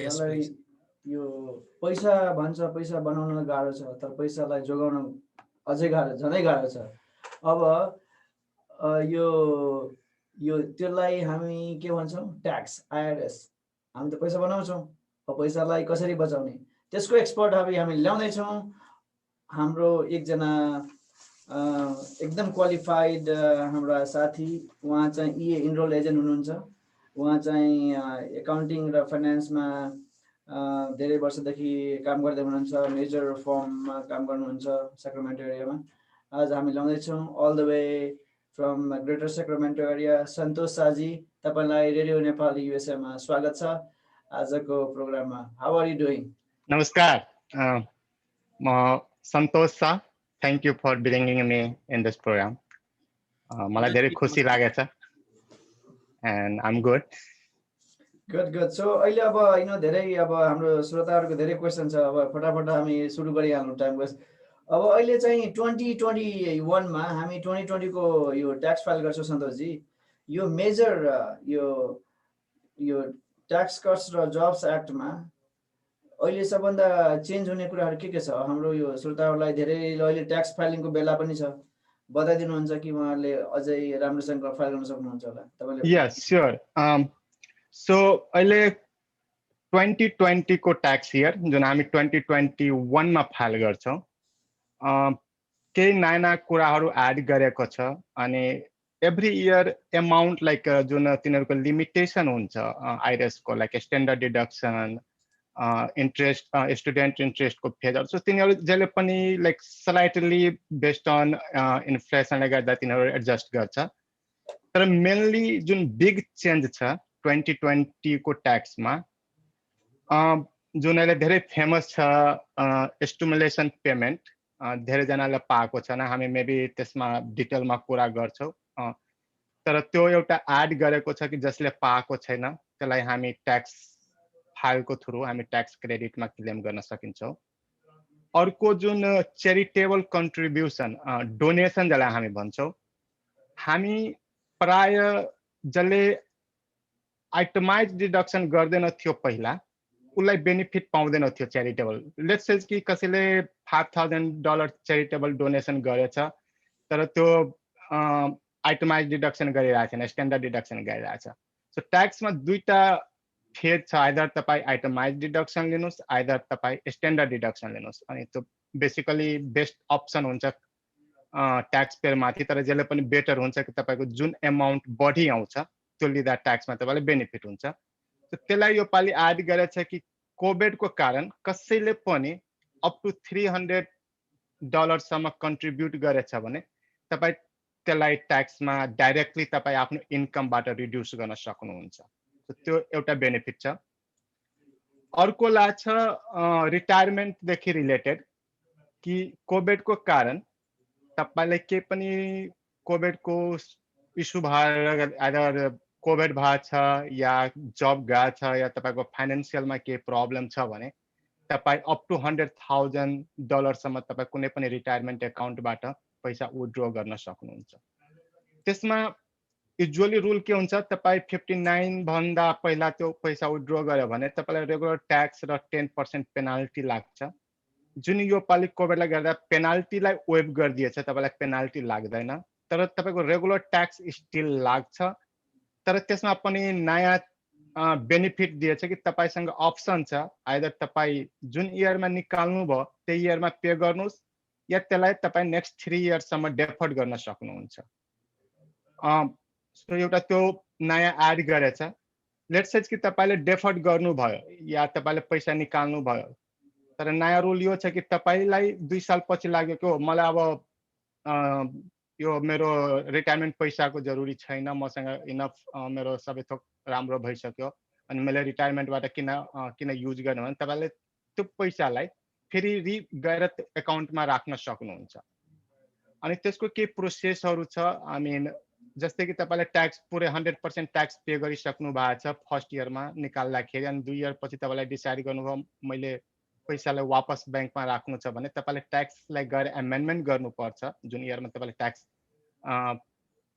Yes, त्यसलाई please. यो पैसा भन्छ, पैसा बनाउन गाह्रो छ, तर पैसालाई जोगाउन अझै गाह्रो, झनै गाह्रो छ। अब यो यो त्यसलाई हामी के भन्छौँ, ट्याक्स, आइआरएस। हामी त पैसा बनाउँछौँ, अब पैसालाई कसरी बचाउने त्यसको एक्सपर्ट हामी ल्याउँदैछौँ। हाम्रो एकजना एकदम क्वालिफाइड हाम्रा साथी, उहाँ चाहिँ इए इनरोल एजेन्ट हुनुहुन्छ। उहाँ चाहिँ एकाउन्टिङ र फाइनेन्समा धेरै वर्षदेखि काम गर्दै हुनुहुन्छ। मेजर फर्ममा काम गर्नुहुन्छ सेक्रामेन्टो एरियामा। आज हामी ल्याउँदैछौँ all the way from greater Sacramento area, Santosh Shahji. तपाईँलाई रेडियो नेपाल युएसएमा स्वागत छ आजको प्रोग्राममा। How are you doing? नमस्कार, म सन्तोष छ। Thank you for bringing me in this program. मलाई धेरै खुसी लागेछ and I am good. Good. So अहिले अब धेरै अब हाम्रो श्रोताहरूको धेरै क्वेसन छ। अब फटाफट हामी सुरु गरिहालौँ, टाइम वेस्ट। अब अहिले चाहिँ 2021मा हामी 2020को यो ट्याक्स फाइल गर्छौँ सन्तोषजी। यो मेजर यो ट्याक्स कट्स र जब्स एक्टमा अहिले सबभन्दा चेन्ज हुने कुराहरू के छ? हाम्रो यो श्रोताहरूलाई धेरै अहिले ट्याक्स फाइलिङको बेला पनि छ, बताइदिनुहुन्छ कि उहाँहरूले अझै राम्रोसँग फाइल गर्न सक्नुहुन्छ होला तपाईँले? यस, स्योर। सो अहिले 2020 को ट्याक्स इयर जुन हामी 2021 मा फाइल गर्छौँ, केही नयाँ कुराहरू एड गरेको छ। अनि एभ्री इयर एमाउन्ट लाइक जुन तिनीहरूको लिमिटेसन हुन्छ आइआरएस को, like standard deduction, interest, student इन्ट्रेस्टको फेजर, सो तिनीहरू जहिले पनि लाइक स्लाइटली बेस्ड अन इन्फ्लेसनले गर्दा तिनीहरू एडजस्ट गर्छ। तर मेनली जुन बिग चेन्ज छ 2020 को ट्याक्समा, जुन अहिले धेरै फेमस छ स्टिमुलेसन पेमेन्ट, धेरैजनाले पाएको छैन। हामी मेबी त्यसमा डिटेलमा कुरा गर्छौँ। तर त्यो एउटा एड गरेको छ कि जसले पाएको छैन त्यसलाई हामी ट्याक्स फाइलको थ्रु हामी ट्याक्स क्रेडिटमा क्लेम गर्न सकिन्छौँ। अर्को जुन चेरिटेबल कन्ट्रिब्युसन, डोनेसन जसलाई हामी भन्छौँ, हामी प्राय जसले आइटमाइज डिडक्सन गर्दैन थियो पहिला उसलाई बेनिफिट पाउँदैन थियो चेरिटेबल। लेट्स से कि कसैले $5,000 चेरिटेबल डोनेसन गरेछ, तर त्यो आइटमाइज डिडक्सन गरिरहेको छैन, स्ट्यान्डर्ड डिडक्सन गरिरहेछ। सो ट्याक्समा दुईटा फेज छ, आइदर तपाईँ आइटमाइज डिडक्सन लिनुहोस्, आइदर तपाईँ स्ट्यान्डर्ड डिडक्सन लिनुहोस्। अनि त्यो बेसिकली बेस्ट अप्सन हुन्छ ट्याक्स पेयर माथि। तर जसले पनि बेटर हुन्छ कि तपाईँको जुन एमाउन्ट बढी आउँछ त्यो लिँदा ट्याक्समा तपाईँलाई बेनिफिट हुन्छ। तो त्यसलाई यो पालि एड गरेछ कि कोभिडको कारण कसैले पनि अप टु $300 सम्म कन्ट्रिब्युट गरेछ भने तपाईँ त्यसलाई ट्याक्समा डाइरेक्टली तपाईँ आफ्नो इन्कमबाट रिड्युस गर्न सक्नुहुन्छ। त्यो एउटा बेनिफिट छ। अर्को लाग्छ रिटायरमेन्टदेखि रिलेटेड कि कोभिडको कारण तपाईँलाई केही पनि कोभिडको इस्यु भएर आइदर कोभिड भएको छ या जब गएको छ या तपाईँको फाइनेन्सियलमा केही प्रब्लम छ भने तपाईँ अप टु $100,000 सम्म तपाईँ कुनै पनि रिटायरमेन्ट एकाउन्टबाट पैसा विथड्र गर्न सक्नुहुन्छ। त्यसमा युजुअली रुल के हुन्छ, तपाईँ 59 भन्दा पहिला त्यो पैसा विथड्र गर्यो भने तपाईँलाई रेगुलर ट्याक्स र 10% पेनाल्टी लाग्छ। जुन यो पालि कोभिडले गर्दा पेनाल्टीलाई वेभ गरिदिएछ, तपाईँलाई पेनाल्टी लाग्दैन, तर तपाईँको रेगुलर ट्याक्स स्टिल लाग्छ। तर त्यसमा पनि नयाँ बेनिफिट दिएछ कि तपाईँसँग अप्सन छ, आइदर तपाईँ जुन इयरमा निकाल्नु भयो त्यही इयरमा पे गर्नुहोस् या त्यसलाई तपाईँ नेक्स्ट 3 इयर्ससम्म डेफर्ड गर्न सक्नुहुन्छ। सो एउटा त्यो नयाँ एड गरेछ। लेट्स से कि तपाईँले डेफर्ड गर्नुभयो या तपाईँले पैसा निकाल्नु भयो, तर नयाँ रुल यो छ कि तपाईँलाई 2 साल पछि लाग्यो कि मलाई अब यो मेरो रिटायरमेन्ट पैसाको जरुरी छैन, मसँग इनफ मेरो सबै थोक राम्रो भइसक्यो अनि मैले रिटायरमेन्टबाट किन युज गर्ने भने तपाईँले त्यो पैसालाई फेरि गएर एकाउन्टमा राख्न सक्नुहुन्छ। अनि त्यसको के प्रोसेसहरू छ, आई मिन जस्तै कि तपाईँले ट्याक्स पुरै 100% ट्याक्स पे गरिसक्नु भएको छ फर्स्ट इयरमा निकाल्दाखेरि, अनि 2 इयर पछि तपाईँलाई डिसाइड गर्नुभयो मैले पैसालाई वापस ब्याङ्कमा राख्नु छ भने तपाईँले ट्याक्सलाई गएर एमेन्डमेन्ट गर्नुपर्छ। जुन इयरमा तपाईँले ट्याक्स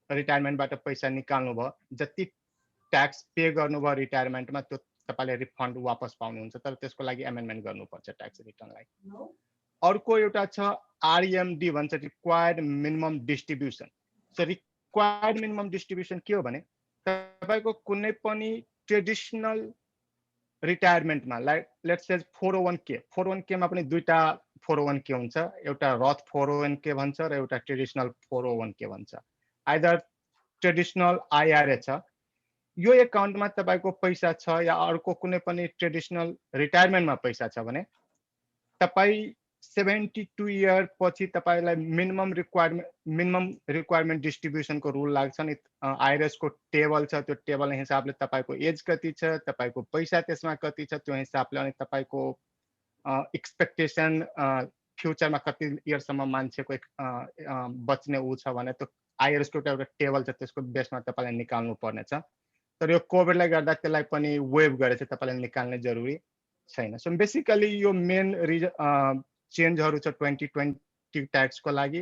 रिटायरमेन्टबाट पैसा निकाल्नु भयो, जति ट्याक्स पे गर्नुभयो रिटायरमेन्टमा त्यो तपाईले रिफन्ड वापस पाउनुहुन्छ, तर त्यसको लागि एमेन्डमेन्ट गर्नुपर्छ ट्याक्स रिटर्नलाई। अर्को एउटा छ आरएमडी भन्छ, required minimum distribution. So required minimum distribution के हो भने तपाईको कुनै पनि ट्रेडिसनल रिटायरमेन्टमा like let's say 401k, 401k मा पनि दुईटा 401k हुन्छ, एउटा रथ 401k भन्छ र एउटा ट्रेडिसनल 401k भन्छ। आइदर ट्रेडिसनल आईआरए छ, यो एकाउन्टमा तपाईको पैसा छ या अर्को कुनै पनि ट्रेडिसनल रिटायरमेन्टमा पैसा छ भने तपाई 72 इयर पछि तपाईलाई मिनिमम रिक्वायरमेन्ट डिस्ट्रिब्युसनको रुल लाग्छ नि। आईआरएस को टेबल छ, त्यो टेबल हिसाबले तपाईको एज कति छ, तपाईको पैसा त्यसमा कति छ, त्यो हिसाबले अनि तपाईको एक्सपेक्टेसन फ्युचरमा कति इयरसम्म मान्छेको बच्ने उ छ भने त्यो आईआरएस को एउटा टेबल छ, त्यसको बेसमा तपाईलाई निकाल्नु पर्नेछ। तर यो कोभिडले गर्दा त्यसलाई पनि वेभ गरेछ, तपाईलाई निकाल्ने जरुरी छैन। सो बेसिकली यो मेन चेन्जहरु छ 2020 ट्याक्सको लागि।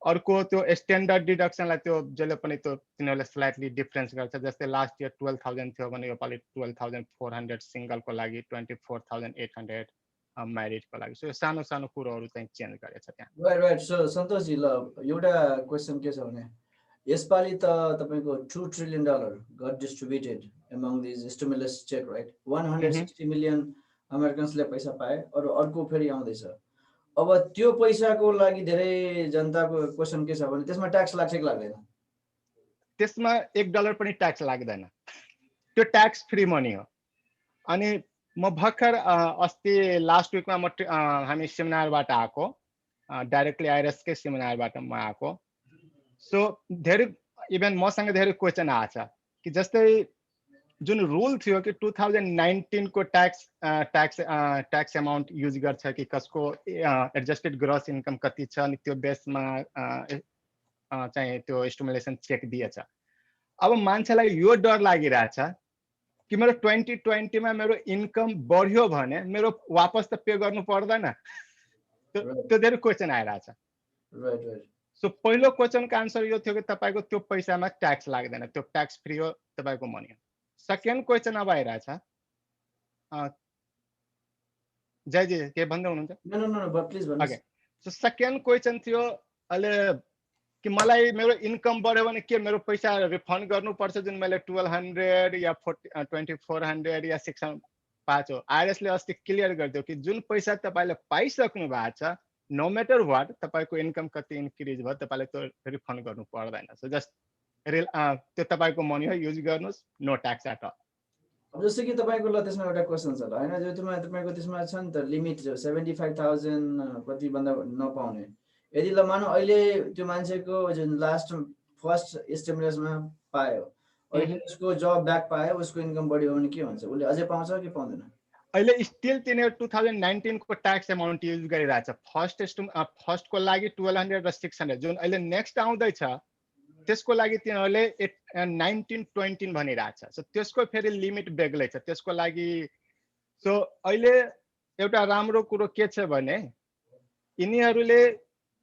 अर्को त्यो स्ट्यान्डर्ड डिडक्सनलाई त्यो जहिले पनि त्यो तिनीहरुले स्लाइटली डिफरेन्स गर्छ, जस्तै लास्ट इयर 12,000 थियो भने योपालि 12,400 सिंगलको लागि, 24,800 म्यारिडको लागि। सो सानो सानो कुराहरु चाहिँ चेन्ज गरेछ त्यहाँ। राइट। सो सन्तोष जी, ल एउटा क्वेशन के छ भने यसपालि त तपाईको $2 trillion got distributed among this stimulus check, right? 160 million अमेरिकन्सले पैसा पाए, अरु अर्को फेरि आउँदैछ। अब त्यो पैसाको लागि धेरै जनताको क्वेशन के छ भने त्यसमा ट्याक्स लाग्छ कि लाग्दैन? त्यसमा $1 पनि ट्याक्स लाग्दैन, त्यो ट्याक्स फ्री मनी हो। अनि म भर्खर अस्ति लास्ट विकमा म हामी सेमिनारबाट आएको, डाइरेक्टली आईआरएस कै सेमिनारबाट म आएको। सो धेरै इभन मसँग धेरै क्वेशन आछ कि जस्तै जुन रुल थियो कि 2019 को ट्याक्स अमाउन्ट युज गर्छ कि कसको एडजस्टेड ग्रस इन्कम कति छ अनि त्यो बेसमा चाहिँ त्यो स्टिमुलेसन चेक दिएछ। अब मान्छेलाई यो डर लागिरहेछ कि मेरो 2020 मा मेरो इन्कम बढ्यो भने मेरो वापस त पे गर्नु पर्दैन, त्यो धेरै क्वेशन आइरहेछ। राइट। सो पहिलो क्वेशनको आन्सर यो थियो कि तपाईको त्यो पैसामा ट्याक्स लाग्दैन, त्यो ट्याक्स फ्री हो, तपाईको मनी हो। सेकेन्ड क्वेशन अब आइरहेछ, जय जी के भन्दै हुनुहुन्छ? नो प्लिज भन्नुस्। ओके, सो सेकेन्ड क्वेशन थियो अहिले कि मलाई मेरो इन्कम बढ्यो भने के मेरो पैसा रिफन्ड गर्नुपर्छ जुन मैले 1200 या 2400 या 600 पाएको हो? आईआरएस ले अस्ति क्लियर गरिदियो कि जुन पैसा तपाईले पाइसक्नु भएको छ, नो म्याटर व्हाट तपाईको इन्कम कति इन्क्रिज भयो तपाईले त्यो रिफन्ड गर्नु पर्दैन। सो जस्ट त्यो तपाईको मनी हो, युज गर्नुस्, नो ट्याक्स एट अल। अब जस्तो कि तपाईको ल त्यसमा एउटा क्वेशन छ ल हैन, जो तपाईको त्यसमा छ नि त लिमिट 75,000 कति भन्दा नपाउने। यदि ल मानौ अहिले त्यो मान्छेको जुन लास्ट फर्स्ट स्टिमुलसमा पायो, अहिले उसको जब ब्याक पायो, उसको इन्कम बढ्यो भने के हुन्छ? उसले अझै पाउँछ कि पाउँदैन? अहिले स्टिल तिनीहरु 2019 को ट्याक्स अमाउन्ट युज गरिरहेछ। फर्स्ट को लागि 1200 र 600, जुन अहिले नेक्स्ट आउँदैछ त्यसको लागि तिनीहरुले 1920 भनिरहेछ। सो त्यसको फेरि लिमिट बेग्लै छ त्यसको लागि। सो अहिले एउटा राम्रो कुरो के छ भने यिनीहरुले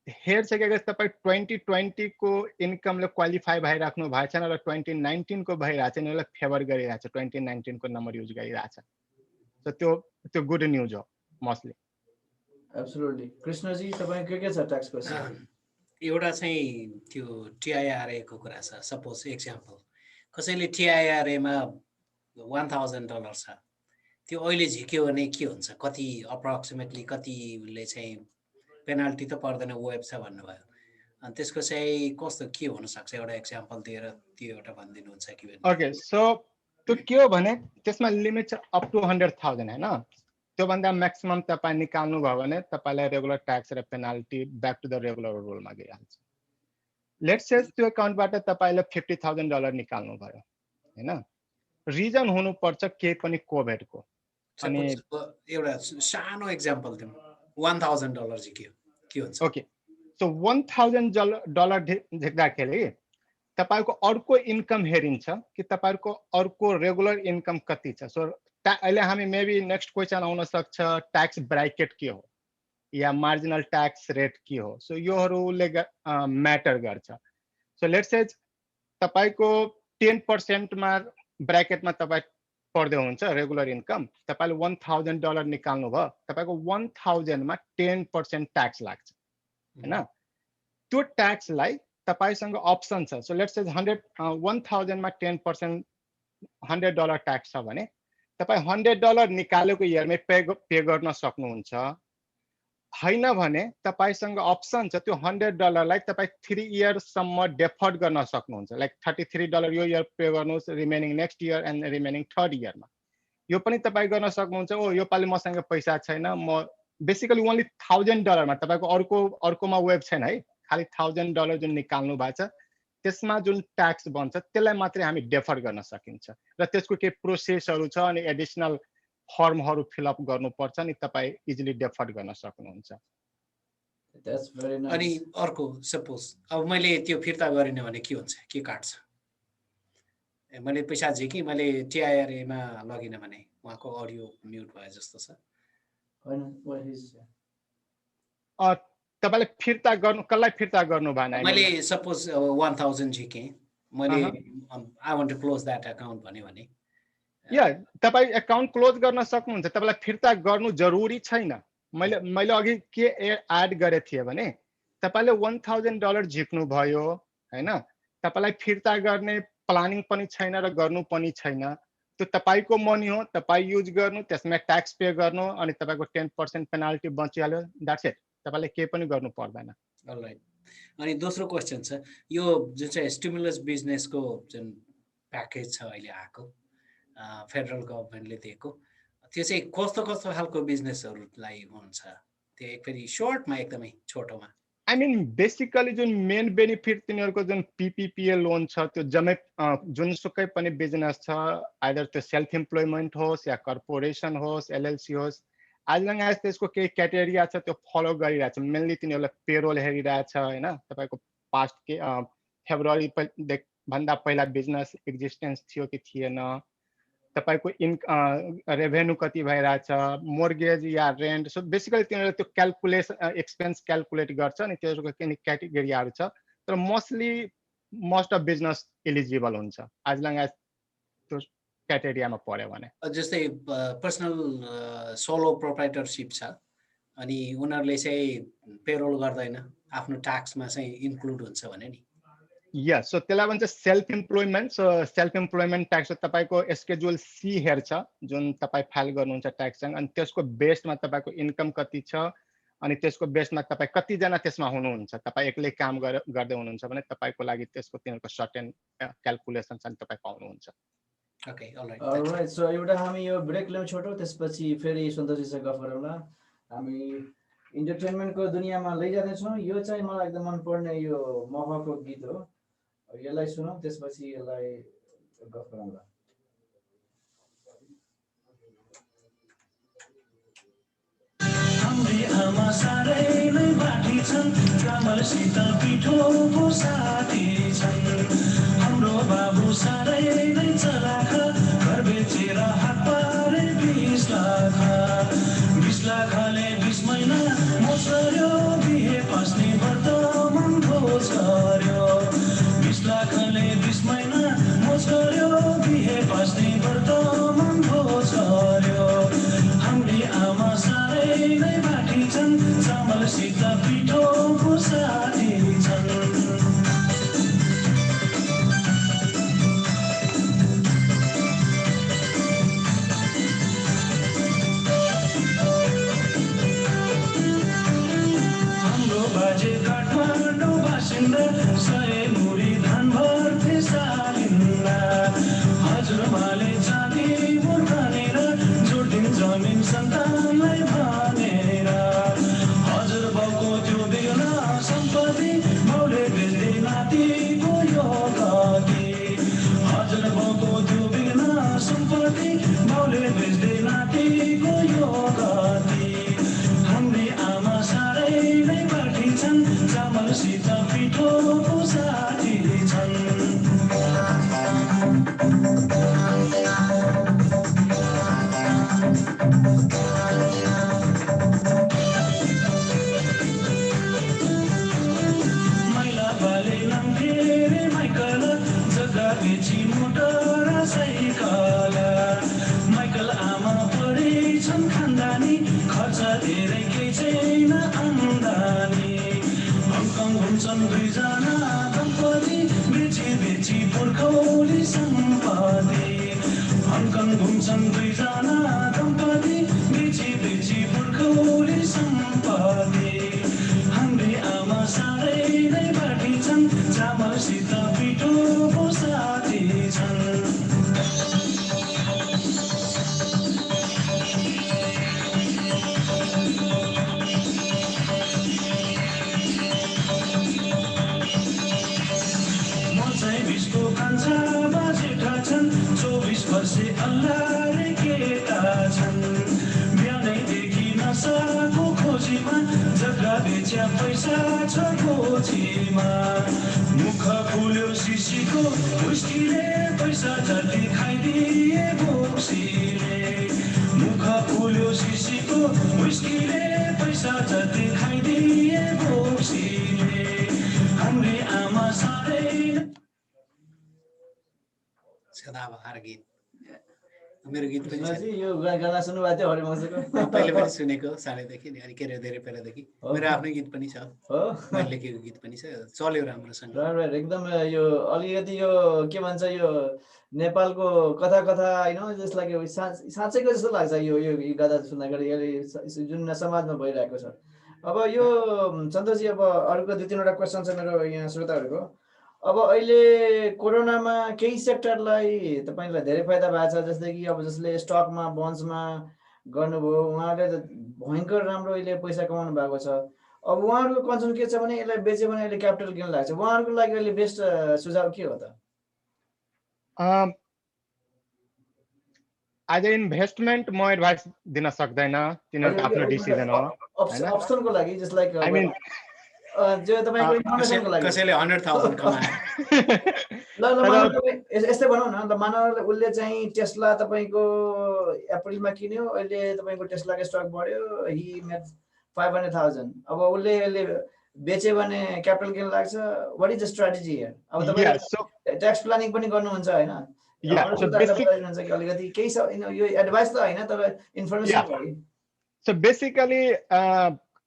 हेर्छ कि अगर तपाई 2020 को इन्कमले क्वालिफाई भइराख्नु भएको छैन र 2019 को भइरहेछ, यिनीहरुले फेभर गरिरहेछ, 2019 को नम्बर युज गरिरहेछ। सो त्यो गुड न्यूज हो मोस्टली। एब्सोल्युटली। कृष्ण जी तपाई के छ ट्याक्स क्वेशन? एउटा चाहिँ त्यो टिआईआरए को कुरा छ। सपोज एक्जाम्पल कसैले टिआईआरए मा $1,000 छ, त्यो अहिले झिक्यो भने के हुन्छ? कति अप्रोक्सिमेटली कतिले चाहिँ पेनाल्टी त पर्दैन, वेब छ भन्नुभयो, अनि त्यसको चाहिँ कस्तो के हुन सक्छ? एउटा एक्जाम्पल दिएर त्यो एउटा भनिदिनुहुन्छ कि? ओके, सो त्यो के हो भने त्यसमा लिमिट छ अप टु 100,000 हैन, त्यो भन्दा म्याक्सिमम तपाई निकाल्नु भयो भने तपाईलाई रेगुलर ट्याक्स र penalty back to the regular रुलमा गइहाल्छ। लेट्स से त्यो अकाउन्टबाट तपाईले $50,000 निकाल्नु भयो हैन, रिजन हुनु पर्छ केही पनि कोभिड को। अनि एउटा सानो एक्जाम्पल दिउँ, $1,000 झिक्यो के हुन्छ? ओके, सो $1,000 झिक्दाखेरि तपाईको अर्को इन्कम हेरिन्छ कि तपाईको अर्को रेगुलर इन्कम कति छ। सो अहिले हामी मेबी नेक्स्ट क्वेशन आउन सक्छ ट्याक्स ब्राकेट के हो या मार्जिनल ट्याक्स रेट के हो। सो योहरुले म्याटर गर्छ। सो लेट्स से तपाईको 10% मा ब्राकेटमा तपाई पर्दै हुन्छ रेगुलर इन्कम, तपाईले $1000 निकाल्नु भयो, तपाईको 1000 मा 10% ट्याक्स लाग्छ हैन। त्यो ट्याक्सलाई तपाईसँग अप्सन छ। सो लेट्स से 1000 मा 10% $100 ट्याक्स छ भने तपाई $100 निकालेको इयरमै पे गर्न सक्नुहुन्छ। हैन भने तपाईसँग अप्सन छ त्यो $100 लाई तपाई 3 इयर्स सम्म डेफर्ड गर्न सक्नुहुन्छ। लाइक $33 यो इयर पे गर्नुस्, remaining next year and remaining third इयरमा। यो पनि तपाई गर्न सक्नुहुन्छ। ओ यो पालि मसँग पैसा छैन, म बेसिकली ओन्ली $1000 मा तपाईको अर्कोमा वेब छैन है, खाली $1000 जुन निकाल्नु भएको छ त्यसमा जुन ट्याक्स बन्छ त्यसलाई मात्रै हामी डेफर गर्न सकिन्छ र त्यसको के प्रोसेसहरु छ अनि एडिशनल फर्महरु फिलअप गर्नुपर्छ नि तपाई इजिली डेफर गर्न सक्नुहुन्छ। That's very nice. अनि अर्को सपोज अब मैले त्यो फिर्ता गरिन भने के हुन्छ, के काट्छ? मैले पैसा झिकी मैले टिआइआरए मा लगिन भने उहाँको अडियो म्युट भयो जस्तो छ। हैन, what is तपाईले फिर्ता गर्नु कसलाई फिर्ता गर्नु भएन? मैले सपोज 1000 झिके, मैले I want to close that account भने या तपाई अकाउन्ट क्लोज गर्न सक्नुहुन्छ। तपाईलाई फिर्ता गर्नु जरुरी छैन। मैले अघि के एड गरे थिए भने तपाईले $1000 झिक्नु भयो हैन, तपाईलाई फिर्ता गर्ने प्लानिङ पनि छैन र गर्नु पनि छैन। त्यो तपाईको मनी हो, तपाई युज गर्नु, त्यसमा ट्याक्स पे गर्नु अनि तपाईको 10% पेनाल्टी बचिहाल्यो, द्याट्स इट। तपाईले के पनि गर्नु पर्दैन। अलराइट। अनि दोस्रो क्वेशन छ, यो जुन चाहिँ स्टिमुलस बिजनेसको जुन प्याकेज छ अहिले आएको फेडरल गभर्नमेन्टले दिएको, त्यो चाहिँ कस्तो कस्तो खालको बिजनेसहरुलाई हुन्छ? त्यो एक फेरि शॉर्टमा एकदमै छोटोमा। आई मिन बेसिकली जुन मेन बेनिफिट तिनीहरुको जुन पीपीपीए लोन छ त्यो जम्मै जुनसुकै पनि बिजनेस छ, आइदर त्यो सेल्फ एम्प्लॉयमेन्ट होस् या कर्पोरेसन होस्, एलएलसी होस्, एज लङ एज त्यसको केही क्राइटेरिया छ त्यो फलो गरिरहेछ। मेनली तिनीहरुले पेरोल हेरिरहेछ हैन, तपाईको पास्ट के फेब्रुअरी भन्दा पहिला बिजनेस एक्जिस्टेन्स थियो कि थिएन, तपाईको रेभेन्यू कति भइरहेछ, मोर्गेज या रेन्ट। सो बेसिकली तिनीहरुले त्यो क्याल्कुलेसन एक्सपेन्स क्याल्कुलेट गर्छ अनि त्यसको केही क्राइटेरियाहरु छ, तर मोस्ट अफ बिजनेस एलिजिबल हुन्छ एज लङ एज त्यो क्राइटेरियामा पर्यो भने। जस्तै पर्सनल सोलो प्रोप्राइटरशिप छ अनि उनीहरुले चाहिँ पेरोल गर्दैन, आफ्नो ट्याक्समा चाहिँ इन्क्लुड हुन्छ भने नि। यस, सो त्यसलाई भन्छ self employment. So self employment tax तपाईको स्केड्युल सी हेर्छ जुन तपाई फाइल गर्नुहुन्छ ट्याक्ससँग, अनि त्यसको बेसमा तपाईको इन्कम कति छ अनि त्यसको बेसमा तपाई कति जना त्यसमा हुनुहुन्छ। तपाई एक्लै काम गर्दै हुनुहुन्छ भने तपाईको लागि त्यसको तिनीहरुको सर्टेन क्याल्कुलेसन चाहिँ तपाई पाउनुहुन्छ। Okay, all right. अलराइट, सो एउटा हामी यो ब्रेक लियौँ छोटो, त्यसपछि फेरि सन्तोषजीसँग गफ गरौँला। हामी इन्टरटेनमेन्टको दुनियाँमा लैजाँदैछौँ। यो चाहिँ मलाई एकदम मनपर्ने यो महको गीत हो, यसलाई सुनौँ त्यसपछि यसलाई गफ गरौँला। हाम्री आमा साह्रै नै बाठी छन्, चामलसित पिठोको साथी छन्। हाम्रो बाबु साह्रै नै चलाख, घर बेचेर हात पारे 20 लाख। 20 लाखले 20 महिना मोज गर्यो, बिहे पस्ने व्रत मन भोज गर्यो। 20 लाखले 20 महिना मोज गर्यो, बिहे पस्ने व्रत मन भोज गर्यो। हाम्री आमा साह्रै नै बाठी छन्, चामलसित पिठोको साथी छन्। बाजे काठमाडौँ बासिन्दा 100 मुरी धान भर्थे सालिन्दा। हजुरबाले जाति मुर्खानेर जोडिन् जमिन सन्तानलाई भनेर। हजुरबाउको त्यो बेला सम्पत्ति बाउले बेच्दै नातिको यो गति। हजुरबाउको त्यो बेला सम्पत्ति बाउले बेच्दै नातिको यो गति। हाम्री आमा साह्रै नै बाठी छन्, चामलसित पिठोको साथी छन्। खर्च धेरै केही छैन आम्दानी हङकङ घुम्छन् दुईजना दम्पति बेची बेची पुर्खौली सम्पत्ति हङकङ घुम्छन् दुईजना दम्पति बेची बेची पुर्खौली सम्पत्ति हाम्री आमा साह्रै नै बाठी छन् चामलसित पिठो साथी छन् बिसको कान्छा बाजेका छन् 24 वर्षे अल्लारे केटा छन् बिहानैदेखि नसाको खोजीमा जग्गा बेच्या पैसा छ खोजीमा मुख फुल्यो शिशीको हुस्कीले पैसा जति खाइदिए बोक्सीले मुख फुल्यो शिशीको हुस्कीले पैसा जति खाइदिए बोक्सीले हाम्री आमा साह्रै सदाबहार गीत मेरो गीत पनि छ सुनाजी यो गाना सुन्नुभएको थियो हरिवंशको पहिले पनि सुनेको सानैदेखि नि अनि के अरे धेरै पहिलादेखि मेरो आफ्नै गीत पनि छ हो मैले लेखेको गीत पनि छ चल्यो राम्रोसँग राइट एकदम यो अलिकति यो के भन्छ यो नेपालको कथा कथा होइन जस लाइक साँच्चैको जस्तो लाग्छ यो यो गाथा सुन्दाखेरि अहिले जुन समाजमा भइरहेको छ अब यो सन्तोषजी अब अरूको 2-3वटा क्वेसन छ मेरो यहाँ श्रोताहरूको अब अहिले कोरोनामा केही सेक्टरलाई तपाईँलाई धेरै फाइदा भएको छ जस्तै कि अब जसले स्टकमा बन्ड्समा गर्नुभयो उहाँले त भयङ्कर राम्रो अहिले पैसा कमाउनु भएको छ अब उहाँहरूको कन्सर्न के छ भने यसलाई बेच्यो भने अहिले क्यापिटल गेन लाग्छ उहाँहरूको लागि अहिले बेस्ट सुझाव के हो त एज ए इन्भेस्टमेन्ट म एडभाइस दिन सक्दैन तिनीहरूको आफ्नो डिसिजन हो अप्सनको लागि जस्ट लाइक आई मिन जो तपाईको इन्फर्मेसनको लागि कसैले 100,000 कमाए ल मानव यस्तै भनौँ न ल मानव उसले चाहिँ टेस्ला तपाईको अप्रिलमा किन्यो अहिले तपाईको टेस्लाको स्टक बढ्यो हि मेड 500,000 अब उसले अहिले बेच्यो भने क्यापिटल गेन लाग्छ what is the strategy here अब तपाईले ट्याक्स प्लानिङ पनि गर्नुहुन्छ हैन हुन्छ कि अलिकति केही छ यो एडभाइस त हैन तर इन्फर्मेसन हो सो बेसिकली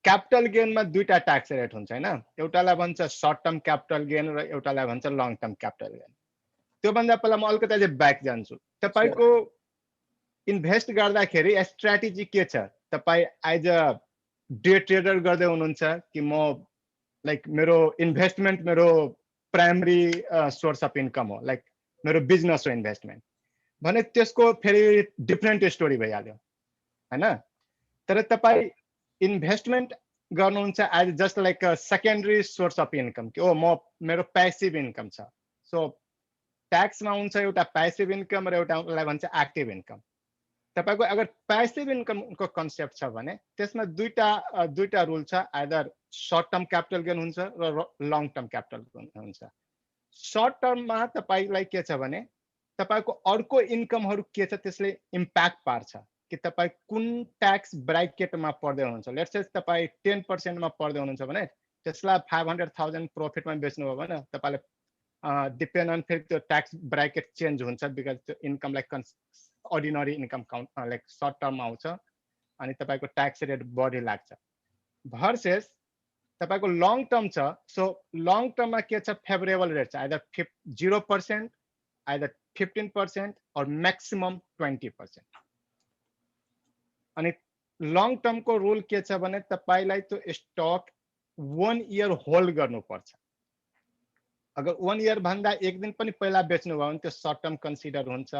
क्यापिटल गेनमा दुईटा ट्याक्स रेट हुन्छ हैन एउटालाई भन्छ सर्ट टर्म क्यापिटल गेन र एउटालाई भन्छ लङ टर्म क्यापिटल गेन त्यो भन्दा पहिला म अलिकति अझै ब्याक जान्छु तपाईको इन्भेस्ट गर्दाखेरि स्ट्र्याटेजी के छ तपाई एज अ डे ट्रेडर गर्दै हुनुहुन्छ कि म लाइक मेरो इन्भेस्टमेन्ट मेरो प्राइमरी सोर्स अफ इन्कम हो लाइक मेरो बिजनेस हो इन्भेस्टमेन्ट भने त्यसको फेरि डिफरेन्ट स्टोरी भइहाल्यो हैन तर तपाई इन्भेस्टमेन्ट गर्नुहुन्छ as just like a secondary source of income कि ओ म मेरो पैसिभ इन्कम छ सो ट्याक्समा हुन्छ एउटा पैसिभ इन्कम र एउटालाई भन्छ एक्टिभ इन्कम तपाईको अगर पैसिभ इन्कमको कन्सेप्ट छ भने त्यसमा दुईटा रुल छ either short term capital gain हुन्छ र लङ टर्म क्यापिटल गेन हुन्छ सर्ट टर्ममा तपाईलाई के छ भने तपाईको अर्को इन्कमहरु के छ त्यसले इम्प्याक्ट पार्छ कि तपाई कुन ट्याक्स ब्राकेटमा पर्दै हुनुहुन्छ लेट्स से तपाई 10% मा पर्दै हुनुहुन्छ भने त्यसलाई 500,000 प्रॉफिटमा बेच्नु हो भने तपाईले डिपेन्ड अन फेरि त्यो ट्याक्स ब्राकेट चेन्ज हुन्छ बिकज त्यो income like ordinary income count like short टर्ममा आउँछ अनि तपाईको ट्याक्स रेट बढी लाग्छ भर्सेस तपाईको लङ टर्म छ सो लङ टर्ममा के छ फेभरेबल रेट छ आइदर 0% आइदर 15% और मैक्सिमम 20%। अनि लङ टर्मको रुल के छ भने तपाईलाई त्यो स्टक 1 इयर होल्ड गर्नुपर्छ। अगर 1 इयर भन्दा एक दिन पनि पहिला बेच्नु भयो भने त्यो सर्ट टर्म कन्सिडर हुन्छ।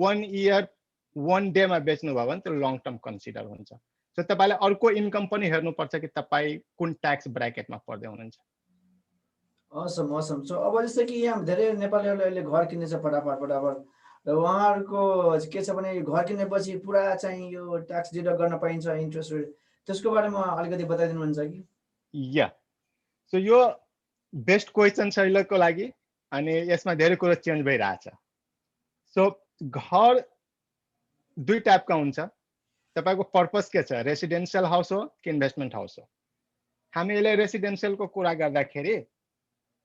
1 इयर 1 डे मा बेच्नु भयो भने त्यो लङ टर्म कन्सिडर हुन्छ। सो तपाईलाई अर्को इन्कम पनि हेर्नुपर्छ कि तपाई कुन ट्याक्स ब्र्याकेटमा पर्दै हुनुहुन्छ। awesome awesome so अब जस्तै कि यहाँ धेरै नेपालीहरुले अहिले घर किन्ने छ फटाफट र उहाँहरुको के छ भने घर किनेपछि पुरा चाहिँ यो ट्याक्स डिडक्ट गर्न पाइन्छ इन्ट्रेस्ट रेट त्यसको बारेमा अलिकति बताइदिनुहुन्छ कि? या सो यो बेस्ट क्वेशन छ अहिलेको लागि अनि यसमा धेरै कुरा चेन्ज भइरहेछ। सो घर दुई टाइपका हुन्छ। तपाईको पर्पस के छ, रेसिडेन्शियल हाउस हो कि इन्भेस्टमेन्ट हाउस हो? हामीले रेसिडेन्शियलको कुरा गर्दाखेरि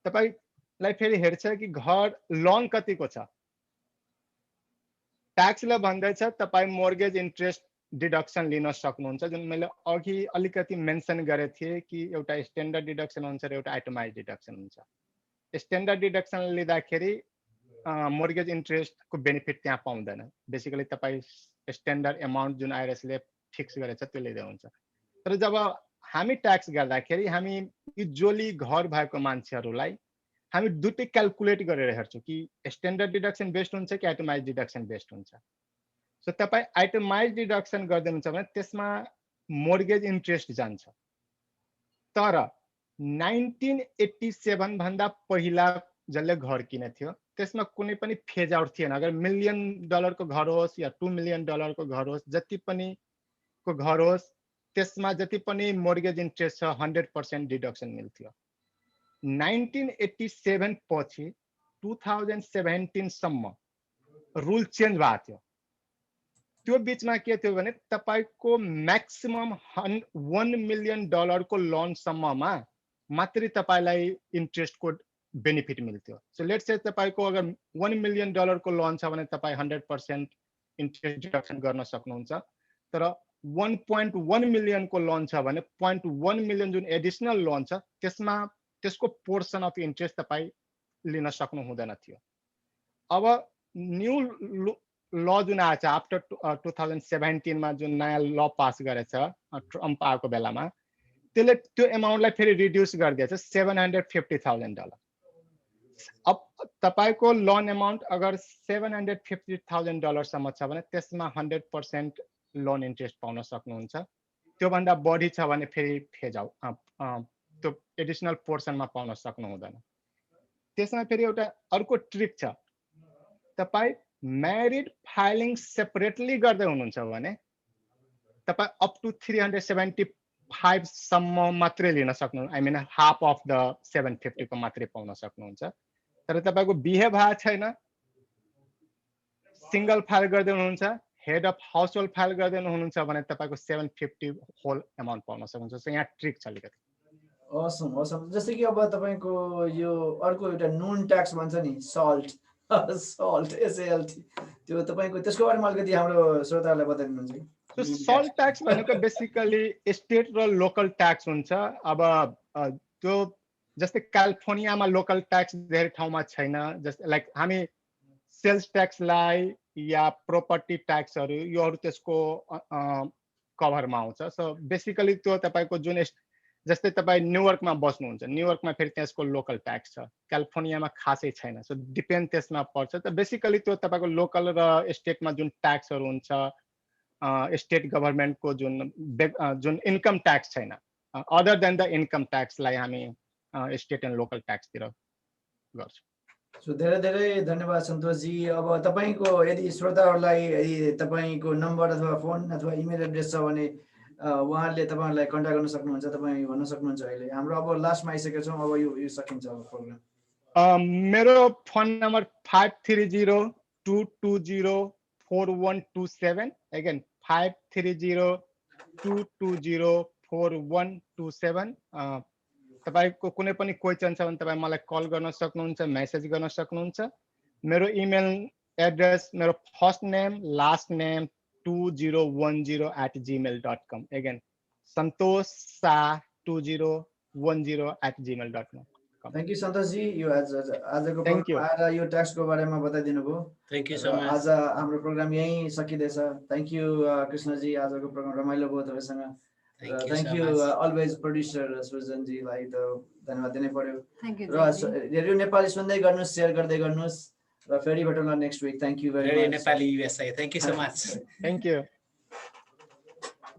तपाईलाई फेरि हेर्छ कि घर लोन कतिको छ। ट्याक्सले भन्दैछ तपाई मोर्गेज इन्ट्रेस्ट डिडक्सन लिन सक्नुहुन्छ, जुन मैले अघि अलिकति मेन्सन गरे थिएँ कि एउटा स्ट्यान्डर्ड डिडक्सन हुन्छ र एउटा आइटमाइज डिडक्सन हुन्छ। स्ट्यान्डर्ड डिडक्सन लिँदाखेरि मोर्गेज इन्ट्रेस्टको बेनिफिट त्यहाँ पाउँदैन। बेसिकली तपाईँ स्ट्यान्डर्ड एमाउन्ट जुन आइआरएसले फिक्स गरेछ त्यो लिँदै हुन्छ। तर जब हामी ट्याक्स गर्दाखेरि हामी युजुअली घर भएको मान्छेहरूलाई हामी दुटै क्यालकुलेट गरेर हेर्छौँ कि स्ट्यान्डर्ड डिडक्सन बेस्ट हुन्छ कि आइटमाइज डिडक्सन बेस्ट हुन्छ। सो तपाईँ आइटमाइज डिडक्सन गरिदिनुहुन्छ भने त्यसमा मोर्गेज इन्ट्रेस्ट जान्छ। तर 1987 भन्दा पहिला जसले घर किने थियो त्यसमा कुनै पनि फेज आउट थिएन। अगर $1 मिलियन को घर होस् या $2 मिलियन को घर होस्, जति पनि को घर होस्, त्यसमा जति पनि मोर्गेज इन्ट्रेस्ट छ 100% डिडक्सन मिल्थ्यो। 1987 पछि 2017 सम्म रुल चेन्ज भएको थियो। त्यो बिचमा के थियो भने तपाईको म्याक्सिमम $1 मिलियन को लोन सम्ममा मात्रै तपाईलाई इन्ट्रेस्ट को बेनिफिट मिल्थ्यो। सो लेट्स से तपाईको अगर $1 मिलियन को लोन छ भने तपाई 100% इन्ट्रेस्ट डिडक्सन गर्न सक्नुहुन्छ। तर 1.1 मिलियन को लोन छ भने 0.1 मिलियन जुन एडिशनल लोन छ त्यसमा त्यसको पोर्सन अफ इन्ट्रेस्ट तपाई लिन सक्नु हुँदैन थियो। अब न्यू ल जुन आएछ आफ्टर 2017 मा जुन नयाँ ल पास गरेछ ट्रम्प आएको बेलामा, त्यसले त्यो एमाउन्टलाई फेरि रिड्युस गरिदिएछ $750,000। अब तपाईको लोन एमाउन्ट अगर $750,000 सम्म छ भने त्यसमा 100% लोन इन्ट्रेस्ट पाउन सक्नुहुन्छ। त्यो भन्दा बढी छ भने फेरि फेज आउट त्यो एडिशनल पोर्सनमा पाउन सक्नु हुँदैन। त्यसमा फेरि एउटा अर्को ट्रिक छ। तपाई म्यारिड फाइलिङ सेपरेटली गर्दै हुनुहुन्छ भने तपाई अप टु 375 सम्म मात्रै लिन सक्नु, I mean half of the 750 को मात्रै पाउन सक्नुहुन्छ। तर तपाईको बिहे भएको छैन, सिंगल फाइल गर्दै हुनुहुन्छ, head of house hold file गर्दै हुनुहुन्छ भने तपाईको 750 होल एमाउन्ट पाउन सक्नुहुन्छ। सो यहाँ ट्रिक छ अलिकति। असम असम। जस्तै कि अब तपाईको यो अर्को एउटा नुन ट्याक्स भन्छ नि, सल्ट सल्ट SALT, त्यो तपाईको त्यसको बारेमा अलिकति हाम्रो श्रोताहरूलाई बताइदिनुहुन्छ कि? सल्ट ट्याक्स भनेको बेसिकली स्टेट र लोकल ट्याक्स हुन्छ। अब त्यो जस्तै क्यालिफोर्नियामा लोकल ट्याक्स धेरै ठाउँमा छैन। जस्तै लाइक हामी सेल्स ट्याक्सलाई या प्रोपर्टी ट्याक्सहरू योहरू त्यसको कभरमा आउँछ। सो बेसिकली त्यो तपाईको जुन जस्तै तपाईँ न्युयोर्कमा बस्नुहुन्छ, न्युयोर्कमा फेरि त्यसको लोकल ट्याक्स छ, क्यालिफोर्नियामा खासै छैन। सो डिपेन्ड त्यसमा पर्छ। त बेसिकली त्यो तपाईको लोकल र स्टेटमा जुन ट्याक्सहरू हुन्छ, स्टेट गभर्मेन्टको जुन इन्कम ट्याक्स छैन, अदर देन द इन्कम ट्याक्सलाई हामी स्टेट एन्ड लोकल ट्याक्सतिर गर्छौँ। सो धेरै धेरै धन्यवाद सन्तोषजी। अब तपाईको यदि श्रोताहरूलाई यदि तपाईको नम्बर अथवा फोन अथवा इमेल एड्रेस छ भने उहाँहरूले तपाईहरुलाई कन्ट्याक्ट गर्न सक्नुहुन्छ, तपाईँ भन्न सक्नुहुन्छ। अहिले हाम्रो अब लास्टमा आइसकेका छौँ, अब यो सकिन्छ अब प्रोग्राम। मेरो फोन नम्बर 530-220-4127। अगेन 530-220-4127। तपाईको कुनै पनि क्वेशन छ भने तपाईँ मलाई कल गर्न सक्नुहुन्छ, मेसेज गर्न सक्नुहुन्छ। मेरो इमेल एड्रेस मेरो first name last name 2010@gmail.com। Again santosh2010@gmail.com। Thank you Santoshji, यो आजको Thank you. आएर यो ट्याक्सको बारेमा बताइदिनु भयो। Thank you so much. आज हाम्रो प्रोग्राम यही सकिँदैछ। थ्याङ्क यू कृष्णजी, आजको प्रोग्राम रमाइलो भयो तपाईँसँग। थ्याङ्क यू अलवेज प्रोड्युसर सृजनजीलाई त धन्यवाद दिनै पर्यो। र रेडियो नेपाली सुन्दै गर्नुहोस्, सेयर गर्दै गर्नुहोस् र फेरि भेटौँला next week. Thank you very much. Nepali USA, thank you so much. Thank you.